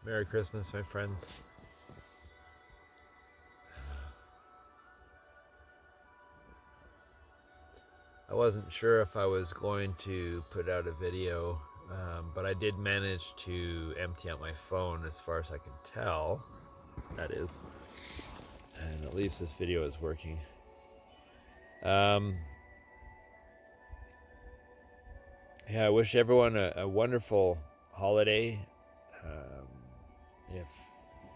Merry Christmas, my friends. I wasn't sure if I was going to put out a video, but I did manage to empty out my phone as far as I can tell. That is. And at least this video is working. Yeah, I wish everyone a wonderful holiday. If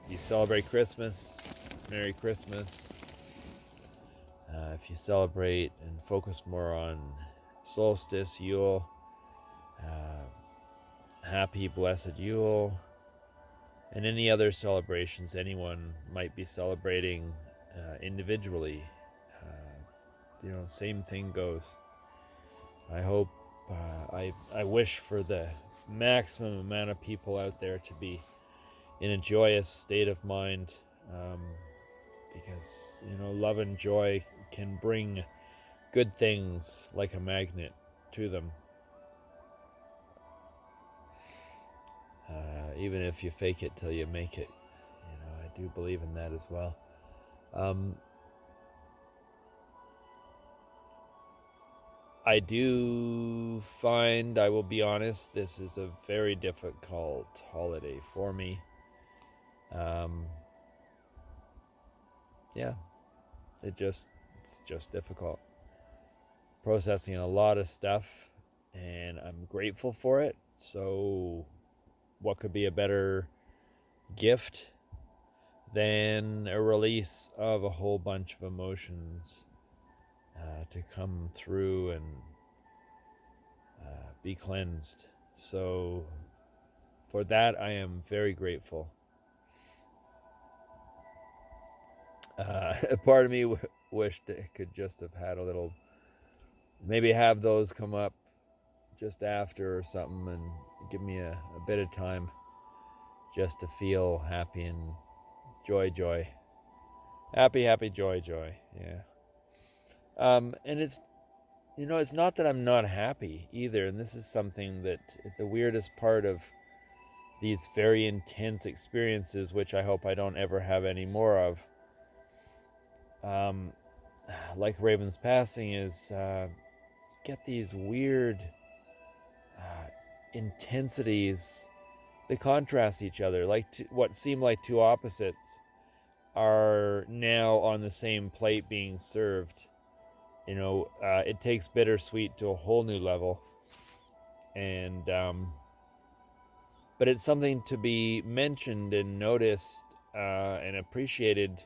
you celebrate Christmas, Merry Christmas. If you celebrate and focus more on Solstice, Yule, happy, blessed Yule, and any other celebrations anyone might be celebrating individually. Same thing goes. I hope, I wish for the maximum amount of people out there to be in a joyous state of mind, because, love and joy can bring good things like a magnet to them. Even if you fake it till you make it. I do believe in that as well. I do find, I will be honest, this is a very difficult holiday for me. Yeah, it's just difficult. Processing a lot of stuff, and I'm grateful for it. So what could be a better gift than a release of a whole bunch of emotions to come through and be cleansed. So for that, I am very grateful. A part of me wished it could just have had a little, maybe have those come up just after or something, and give me a bit of time just to feel happy and joy. Happy, joy. Yeah. And it's not that I'm not happy either. And this is something that it's the weirdest part of these very intense experiences, which I hope I don't ever have any more of. Like Raven's passing, is get these weird intensities that contrast each other. Like what seem like two opposites are now on the same plate being served. It takes bittersweet to a whole new level. And but it's something to be mentioned and noticed and appreciated,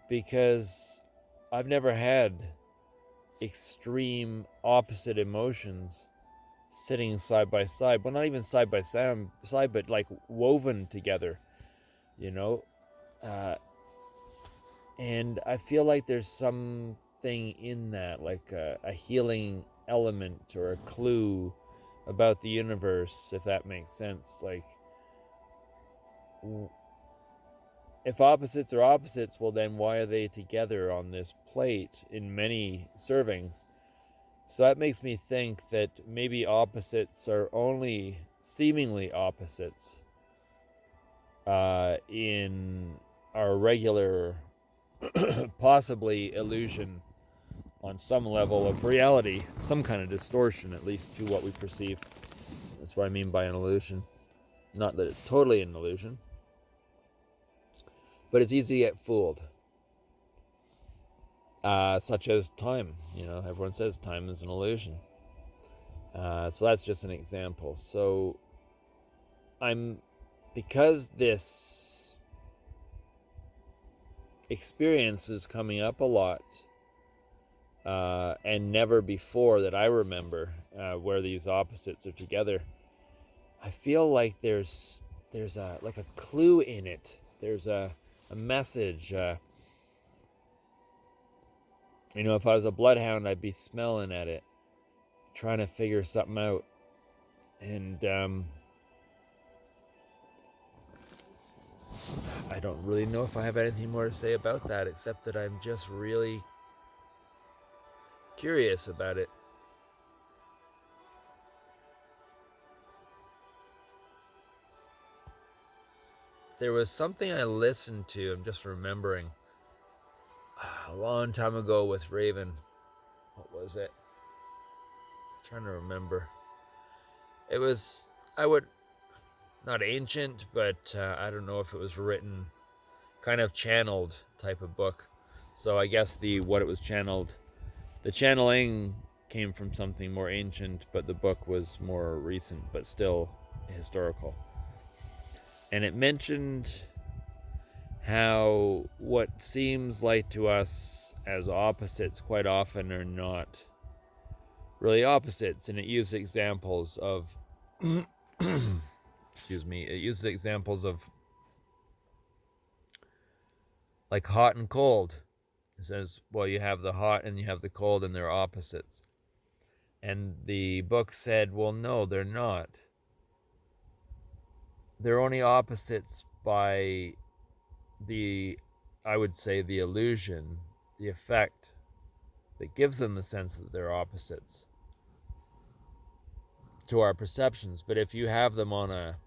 because I've never had extreme opposite emotions sitting side by side. Well, not even side by side, but like woven together, you know? And I feel like there's something in that, like a healing element or a clue about the universe, if that makes sense. Like, if opposites are opposites, well, then why are they together on this plate in many servings? So that makes me think that maybe opposites are only seemingly opposites in our regular, possibly illusion on some level of reality, some kind of distortion, at least to what we perceive. That's what I mean by an illusion. Not that it's totally an illusion, but it's easy to get fooled. Such as time. Everyone says time is an illusion. So that's just an example. So because this experience is coming up a lot, and never before that I remember, where these opposites are together, I feel like there's a clue in it. There's a message. If I was a bloodhound, I'd be smelling at it, trying to figure something out. And I don't really know if I have anything more to say about that, except that I'm just really curious about it. there was something I listened to, I'm just remembering, a long time ago with Raven. What was it? I'm trying to remember. It was, not ancient, but I don't know if it was written, kind of channeled type of book. So I guess what it was channeled, the channeling came from something more ancient, but the book was more recent, but still historical. And it mentioned how what seems like to us as opposites quite often are not really opposites. And it used examples of excuse me, it uses examples of like hot and cold. It says, well, you have the hot and you have the cold, and they're opposites. And the book said, well, no, they're not. They're only opposites by I would say, the illusion, the effect that gives them the sense that they're opposites to our perceptions. But if you have them on a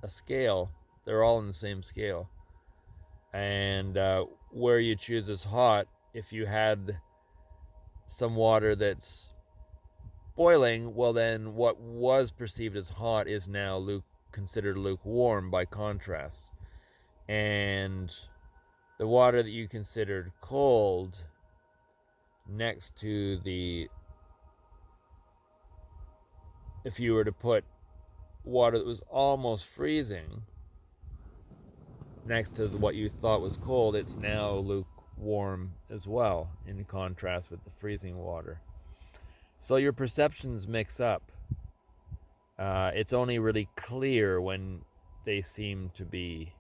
scale, they're all in the same scale. And where you choose as hot, if you had some water that's boiling, well, then what was perceived as hot is now considered lukewarm by contrast. And the water that you considered cold next to if you were to put water that was almost freezing next to what you thought was cold, it's now lukewarm as well, in contrast with the freezing water. So your perceptions mix up. It's only really clear when they seem to be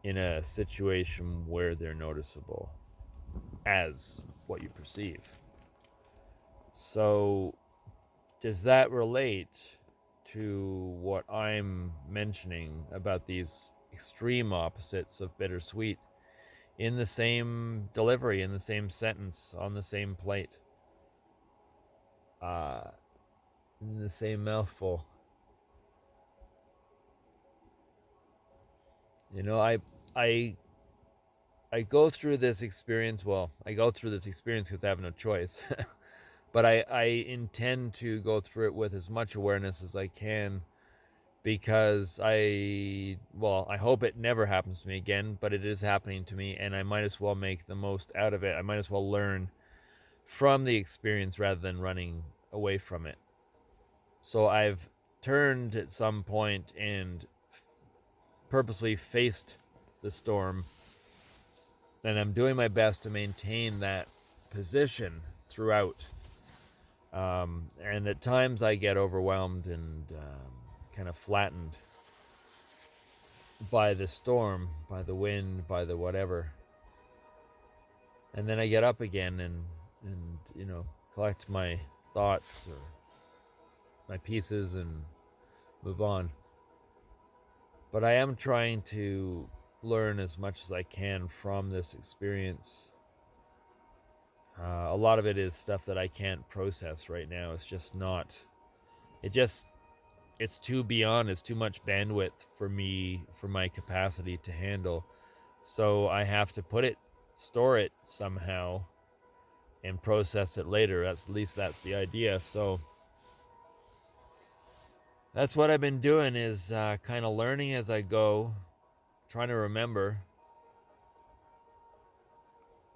in a situation where they're noticeable as what you perceive. So does that relate to what I'm mentioning about these extreme opposites of bittersweet in the same delivery, in the same sentence, on the same plate, in the same mouthful? You know, I go through this experience. Well, I go through this experience because I have no choice. But I intend to go through it with as much awareness as I can, because I hope it never happens to me again, but it is happening to me, and I might as well make the most out of it. I might as well learn from the experience rather than running away from it. So I've turned at some point and purposely faced the storm, and I'm doing my best to maintain that position throughout. And at times I get overwhelmed and kind of flattened by the storm, by the wind, by the whatever. And then I get up again and collect my thoughts or my pieces and move on. But I am trying to learn as much as I can from this experience. A lot of it is stuff that I can't process right now. It's just not. It's too beyond. It's too much bandwidth for me, for my capacity to handle. So I have to store it somehow, and process it later. At least that's the idea. So that's what I've been doing, is kind of learning as I go, trying to remember,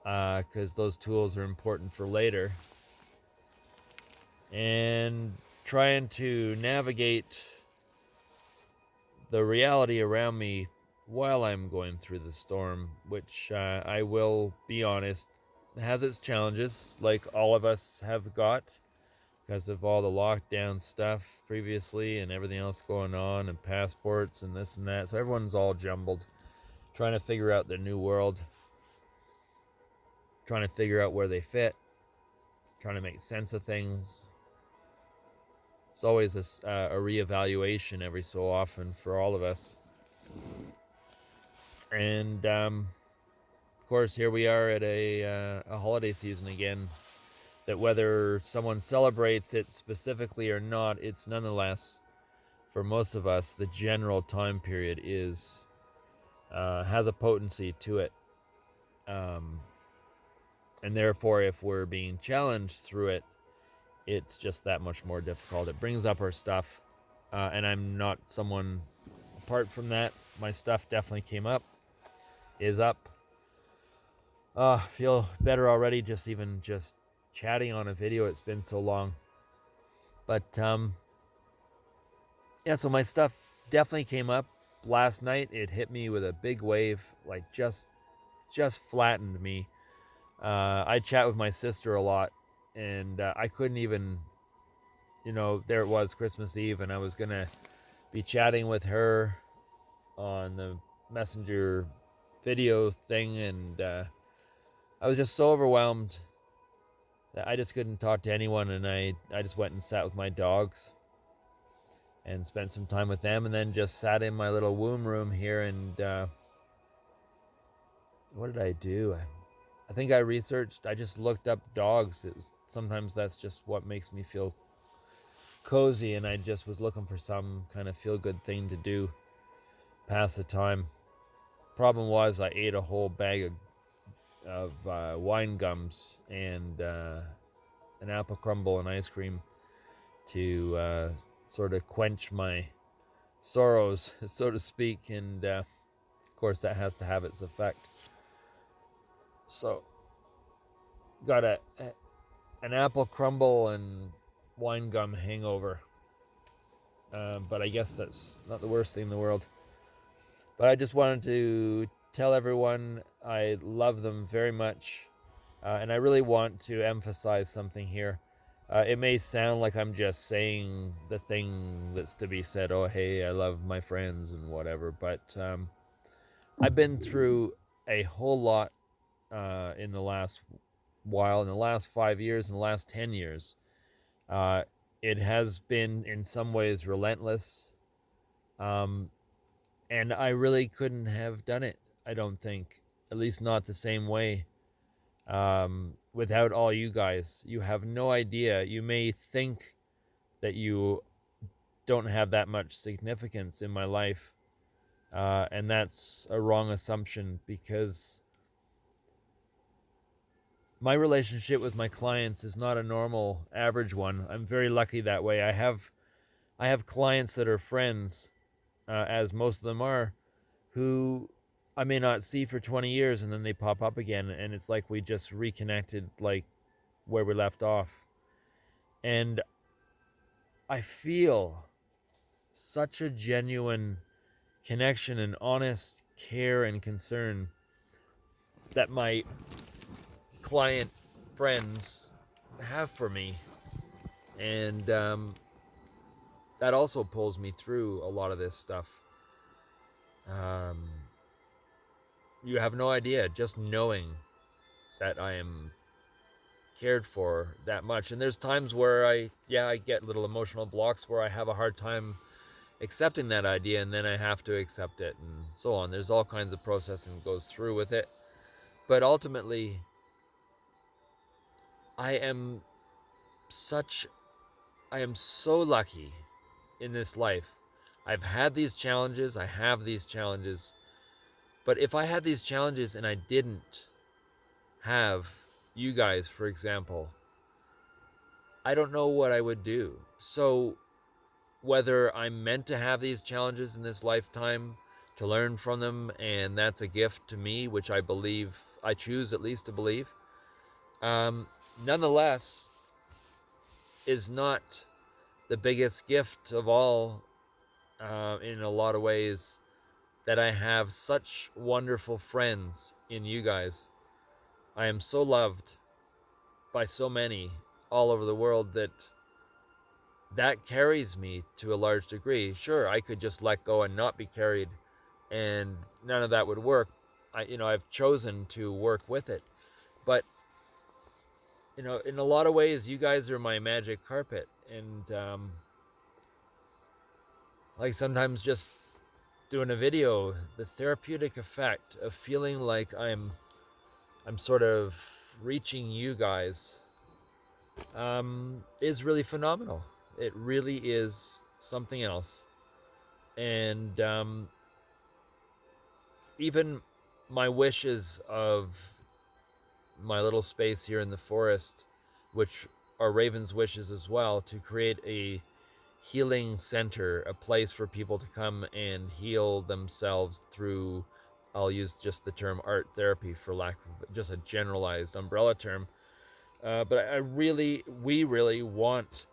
because those tools are important for later, and trying to navigate the reality around me while I'm going through the storm, which I will be honest, has its challenges, like all of us have got, because of all the lockdown stuff previously and everything else going on, and passports and this and that. So everyone's all jumbled, trying to figure out their new world, trying to figure out where they fit, trying to make sense of things. It's always a reevaluation every so often for all of us. And of course, here we are at a holiday season again, that whether someone celebrates it specifically or not, it's nonetheless for most of us, the general time period is has a potency to it. And therefore, if we're being challenged through it, it's just that much more difficult. It brings up our stuff. And I'm not someone, apart from that, my stuff definitely came up, is up. Feel better already just chatting on a video. It's been so long. But yeah, so my stuff definitely came up last night. It hit me with a big wave, like just flattened me. I chat with my sister a lot, and I couldn't even, there it was, Christmas Eve, and I was gonna be chatting with her on the messenger video thing, and I was just so overwhelmed that I just couldn't talk to anyone, and I just went and sat with my dogs and spent some time with them, and then just sat in my little womb room here, and what did I do? I think I just looked up dogs. Sometimes that's just what makes me feel cozy, and I just was looking for some kind of feel-good thing to do, pass the time. Problem was, I ate a whole bag of wine gums and an apple crumble and ice cream to sort of quench my sorrows, so to speak, and of course that has to have its effect. So got an apple crumble and wine gum hangover, but I guess that's not the worst thing in the world. But I just wanted to tell everyone I love them very much, and I really want to emphasize something here. It may sound like I'm just saying the thing that's to be said, oh hey, I love my friends and whatever, but I've been through a whole lot in the last while, in the last 5 years, in the last 10 years. It has been in some ways relentless, and I really couldn't have done it, I don't think, at least not the same way, without all you guys. You have no idea. You may think that you don't have that much significance in my life, and that's a wrong assumption, because my relationship with my clients is not a normal, average one. I'm very lucky that way. I have clients that are friends, as most of them are, who I may not see for 20 years, and then they pop up again, and it's like we just reconnected, like where we left off. And I feel such a genuine connection and honest care and concern that my client friends have for me. And that also pulls me through a lot of this stuff. You have no idea, just knowing that I am cared for that much. And there's times where I get little emotional blocks where I have a hard time accepting that idea, and then I have to accept it, and so on. There's all kinds of processing that goes through with it. But ultimately, I am so lucky in this life. I've had these challenges, I have these challenges. But if I had these challenges and I didn't have you guys, for example, I don't know what I would do. So whether I'm meant to have these challenges in this lifetime to learn from them, and that's a gift to me, which I choose at least to believe, nonetheless, is not the biggest gift of all, in a lot of ways, that I have such wonderful friends in you guys. I am so loved by so many all over the world that carries me to a large degree. Sure, I could just let go and not be carried, and none of that would work. I've chosen to work with it. But, in a lot of ways, you guys are my magic carpet. And like sometimes just doing a video, the therapeutic effect of feeling like I'm sort of reaching you guys, is really phenomenal. It really is something else. And even my wishes of my little space here in the forest, which are Raven's wishes as well, to create a healing center, a place for people to come and heal themselves through, I'll use just the term art therapy for lack of just a generalized umbrella term. But we really want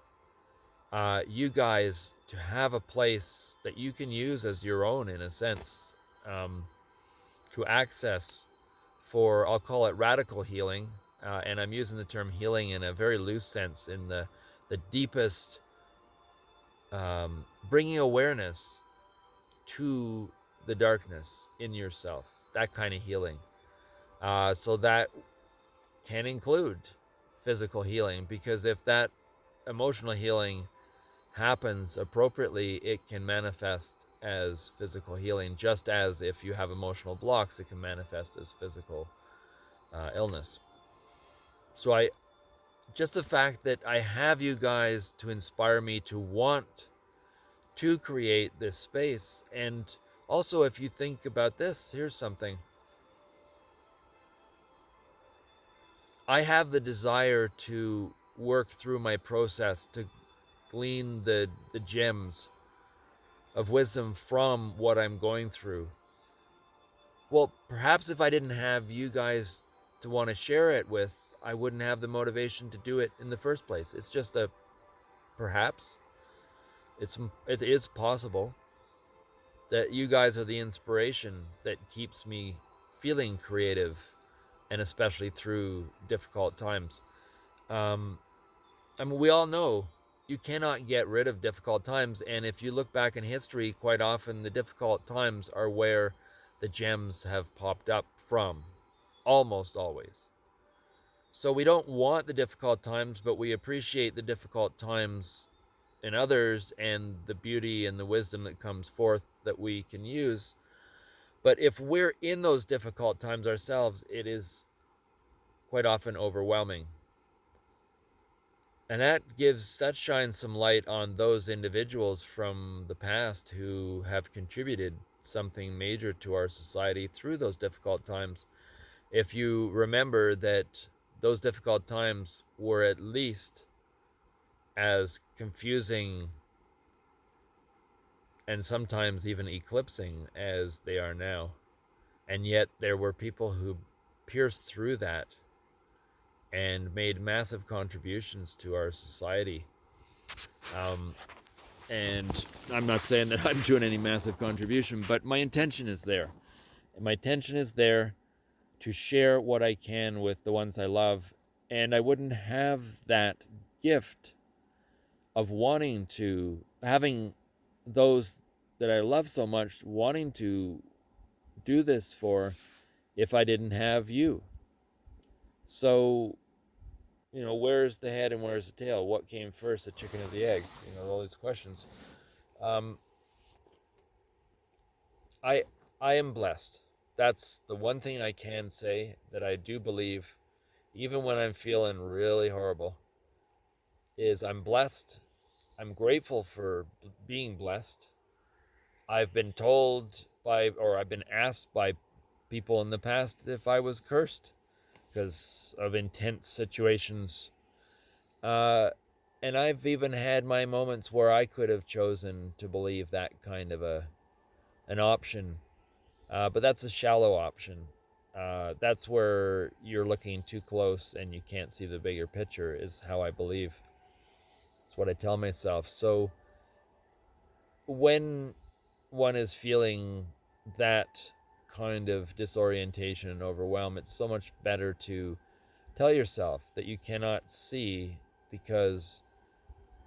you guys to have a place that you can use as your own, in a sense, to access for, I'll call it radical healing. And I'm using the term healing in a very loose sense, in the deepest, bringing awareness to the darkness in yourself, that kind of healing. So that can include physical healing, because if that emotional healing happens appropriately, it can manifest as physical healing, just as if you have emotional blocks, it can manifest as physical illness. So just the fact that I have you guys to inspire me to want to create this space. And also, if you think about this, here's something. I have the desire to work through my process to glean the gems of wisdom from what I'm going through. Well, perhaps if I didn't have you guys to want to share it with, I wouldn't have the motivation to do it in the first place. It's just a perhaps. It is possible that you guys are the inspiration that keeps me feeling creative, and especially through difficult times. I mean, we all know you cannot get rid of difficult times, and if you look back in history, quite often the difficult times are where the gems have popped up from, almost always. So we don't want the difficult times, but we appreciate the difficult times in others and the beauty and the wisdom that comes forth that we can use. But if we're in those difficult times ourselves, it is quite often overwhelming. And that shines some light on those individuals from the past who have contributed something major to our society through those difficult times. If you remember that those difficult times were at least as confusing and sometimes even eclipsing as they are now. And yet there were people who pierced through that and made massive contributions to our society. And I'm not saying that I'm doing any massive contribution, but my intention is there. And my intention is there to share what I can with the ones I love. And I wouldn't have that gift of having those that I love so much, wanting to do this for, if I didn't have you. So, where's the head and where's the tail? What came first, the chicken or the egg? All these questions. I am blessed. That's the one thing I can say, that I do believe, even when I'm feeling really horrible, is I'm blessed. I'm grateful for being blessed. I've been told I've been asked by people in the past if I was cursed because of intense situations. And I've even had my moments where I could have chosen to believe that kind of an option. But that's a shallow option. That's where you're looking too close and you can't see the bigger picture, is how I believe. It's what I tell myself. So when one is feeling that kind of disorientation and overwhelm, it's so much better to tell yourself that you cannot see because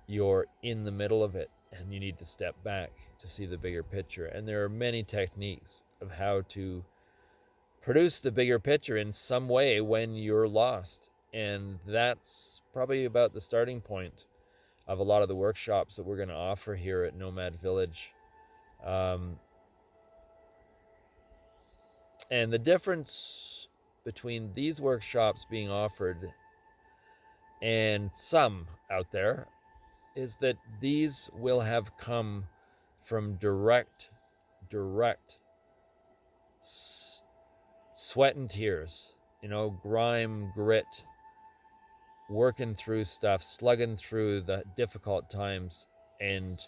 you're in the middle of it and you need to step back to see the bigger picture. And there are many techniques of how to produce the bigger picture in some way when you're lost. And that's probably about the starting point of a lot of the workshops that we're going to offer here at NOMÄDvillage. And the difference between these workshops being offered and some out there is that these will have come from direct sweat and tears, grime, grit, working through stuff, slugging through the difficult times, and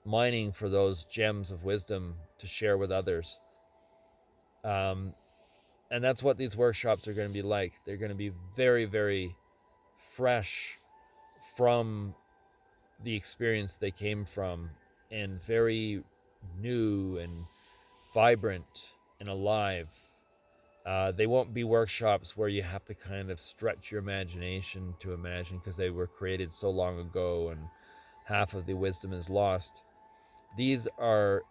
mining for those gems of wisdom to share with others. And that's what these workshops are going to be like. They're going to be very, very fresh from the experience they came from, and very new and vibrant and alive. They won't be workshops where you have to kind of stretch your imagination to imagine, because they were created so long ago and half of the wisdom is lost. These are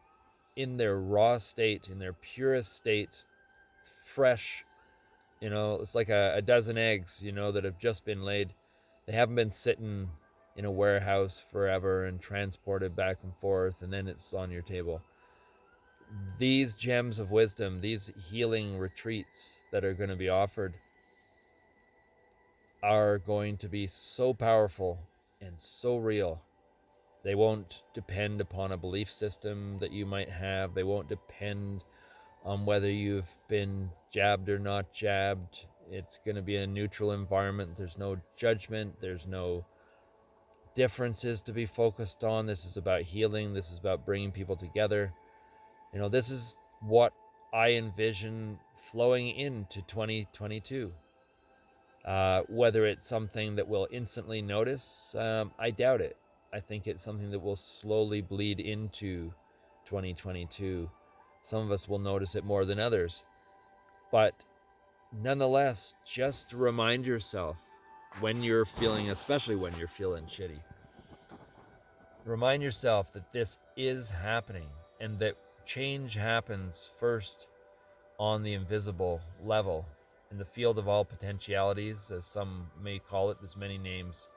in their raw state, in their purest state, fresh. It's like a dozen eggs, that have just been laid. They haven't been sitting in a warehouse forever and transported back and forth, and then it's on your table. These gems of wisdom, these healing retreats that are going to be offered, are going to be so powerful and so real. They won't depend upon a belief system that you might have. They won't depend on whether you've been jabbed or not jabbed. It's going to be a neutral environment. There's no judgment. There's no differences to be focused on. This is about healing. This is about bringing people together. This is what I envision flowing into 2022. Whether it's something that we'll instantly notice, I doubt it. I think it's something that will slowly bleed into 2022. Some of us will notice it more than others. But nonetheless, just remind yourself when you're feeling, especially when you're feeling shitty, remind yourself that this is happening, and that change happens first on the invisible level, in the field of all potentialities, as some may call it. There's many names.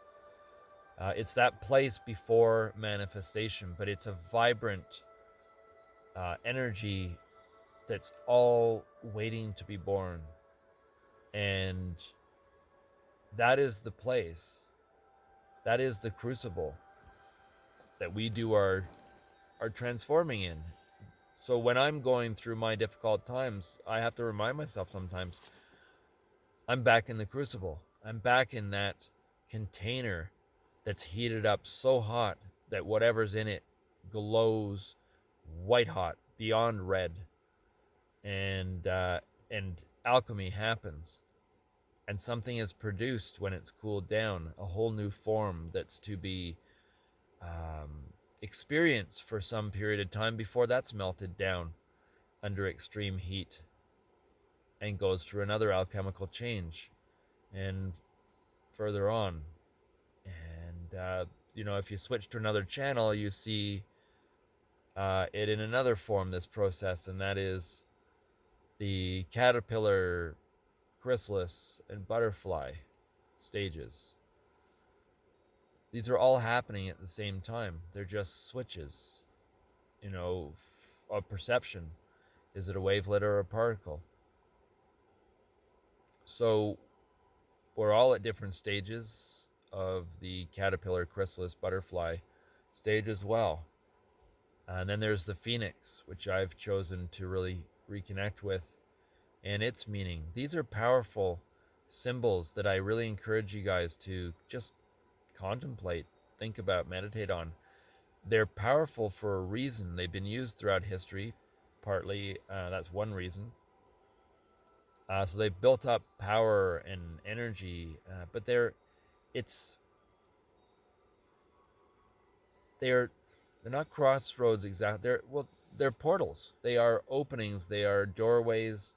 It's that place before manifestation, but it's a vibrant energy that's all waiting to be born. And that is the place, that is the crucible that we do our transforming in. So when I'm going through my difficult times, I have to remind myself sometimes, I'm back in the crucible. I'm back in that container that's heated up so hot that whatever's in it glows white hot, beyond red. And alchemy happens. And something is produced when it's cooled down, a whole new form that's to be experienced for some period of time before that's melted down under extreme heat and goes through another alchemical change and further on. And if you switch to another channel, you see it in another form, this process, and that is the caterpillar, chrysalis, and butterfly stages. These are all happening at the same time. They're just switches, of perception. Is it a wavelet or a particle? So we're all at different stages of the caterpillar, chrysalis, butterfly stage as well. And then there's the phoenix, which I've chosen to really reconnect with, and its meaning. These are powerful symbols that I really encourage you guys to just contemplate, think about, meditate on. They're powerful for a reason. They've been used throughout history, partly. That's one reason. So they've built up power and energy, but they're not crossroads exactly. They're portals. They are openings. They are doorways.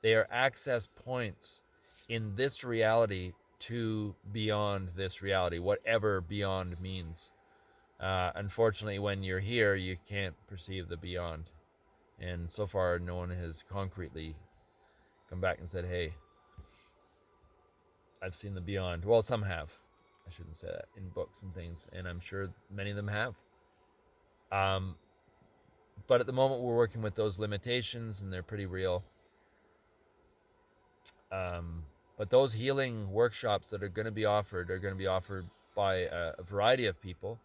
They are access points in this reality to beyond this reality, whatever beyond means. Unfortunately, when you're here, you can't perceive the beyond. And so far, no one has concretely come back and said, hey, I've seen the beyond. Well, some have. I shouldn't say that, in books and things, and I'm sure many of them have. But at the moment, we're working with those limitations, and they're pretty real. But those healing workshops that are going to be offered by a variety of people.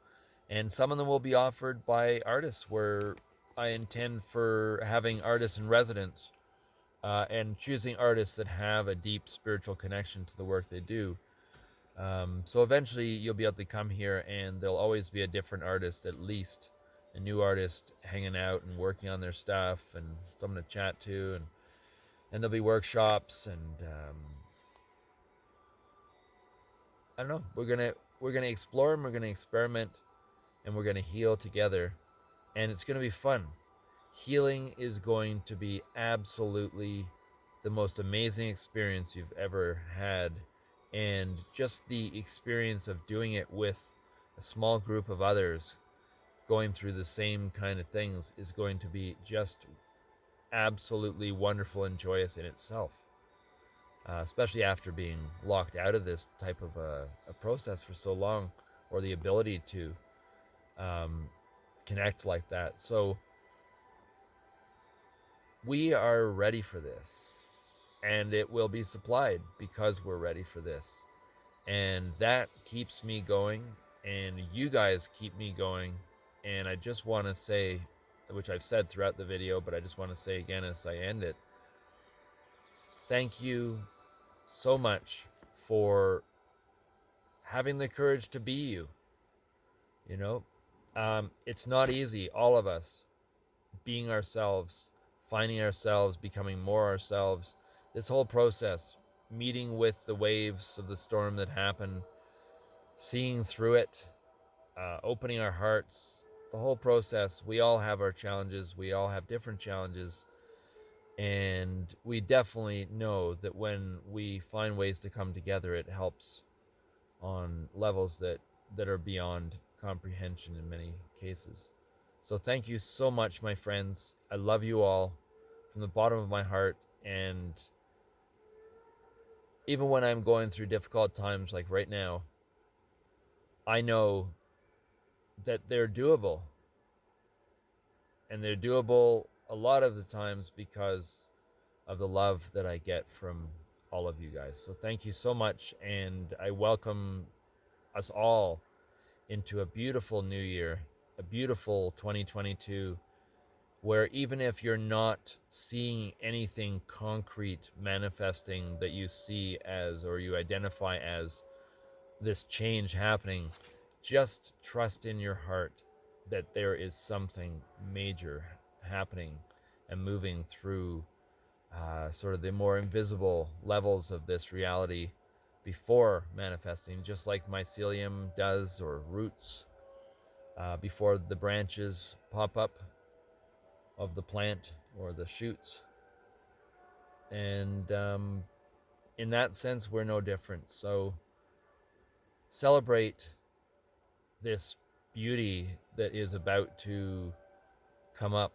And some of them will be offered by artists, where I intend for having artists in residence, and choosing artists that have a deep spiritual connection to the work they do. So eventually you'll be able to come here and there'll always be a different artist, at least a new artist hanging out and working on their stuff, and someone to chat to, and there'll be workshops, and I don't know, we're gonna explore, and we're gonna experiment, and we're gonna heal together, and it's gonna be fun. Healing is going to be absolutely the most amazing experience you've ever had. And just the experience of doing it with a small group of others going through the same kind of things is going to be just absolutely wonderful and joyous in itself. Especially after being locked out of this type of a process for so long, or the ability to um, connect like that. So we are ready for this, and it will be supplied because we're ready for this. And that keeps me going, and you guys keep me going. And I just want to say, which I've said throughout the video, but I just want to say again as I end it, thank you so much for having the courage to be you. You know, it's not easy, all of us being ourselves, finding ourselves, becoming more ourselves. This whole process, meeting with the waves of the storm that happen, seeing through it, opening our hearts, the whole process. We all have our challenges. We all have different challenges. And we definitely know that when we find ways to come together, it helps on levels that are beyond comprehension in many cases. So thank you so much, my friends. I love you all from the bottom of my heart. And even when I'm going through difficult times like right now, I know that they're doable. And they're doable a lot of the times because of the love that I get from all of you guys. So thank you so much. And I welcome us all into a beautiful new year, a beautiful 2022, where even if you're not seeing anything concrete manifesting that you see as, or you identify as, this change happening, just trust in your heart that there is something major happening and moving through sort of the more invisible levels of this reality before manifesting, just like mycelium does, or roots, before the branches pop up of the plant or the shoots. And in that sense, we're no different. So celebrate this beauty that is about to come up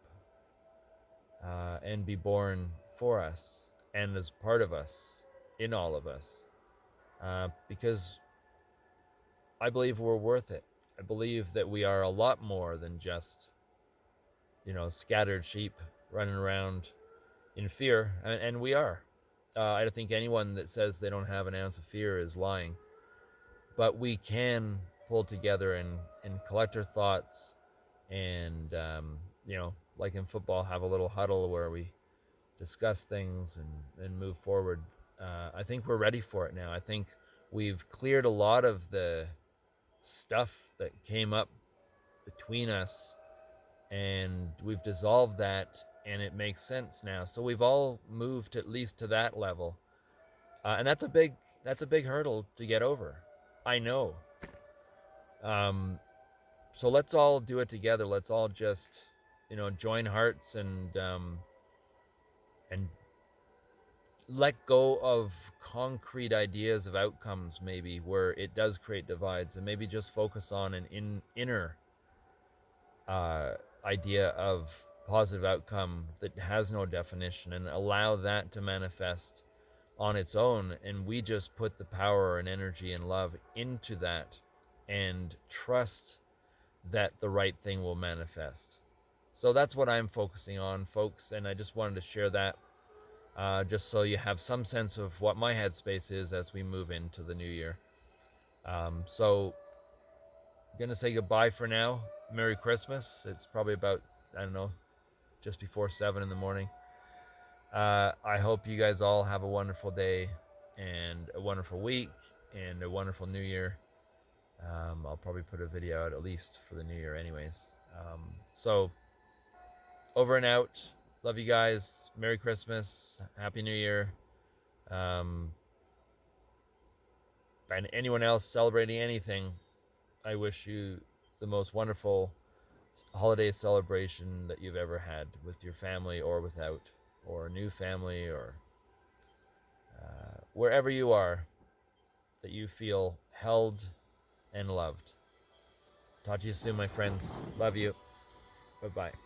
and be born for us and as part of us, in all of us, because I believe we're worth it. I believe that we are a lot more than just, scattered sheep running around in fear, and we are. I don't think anyone that says they don't have an ounce of fear is lying. But we can pull together and collect our thoughts, and like in football, have a little huddle where we discuss things and move forward. I think we're ready for it now. I think we've cleared a lot of the stuff that came up between us, and we've dissolved that, and it makes sense now. So we've all moved at least to that level, and that's a big hurdle to get over. I know. Um, so let's all do it together. Let's all just, join hearts and let go of concrete ideas of outcomes, maybe where it does create divides, and maybe just focus on an inner idea of positive outcome that has no definition, and allow that to manifest on its own. And we just put the power and energy and love into that, and trust that the right thing will manifest. So that's what I'm focusing on, folks. And I just wanted to share that, just so you have some sense of what my headspace is as we move into the new year. So gonna say goodbye for now. Merry Christmas. It's probably about, I don't know, just before 7 in the morning. I hope you guys all have a wonderful day and a wonderful week and a wonderful new year. I'll probably put a video out at least for the new year anyways. So over and out. Love you guys. Merry Christmas. Happy New Year. And anyone else celebrating anything, I wish you the most wonderful holiday celebration that you've ever had with your family or without, or a new family, or wherever you are, that you feel held and loved. Talk to you soon, my friends. Love you. Bye-bye.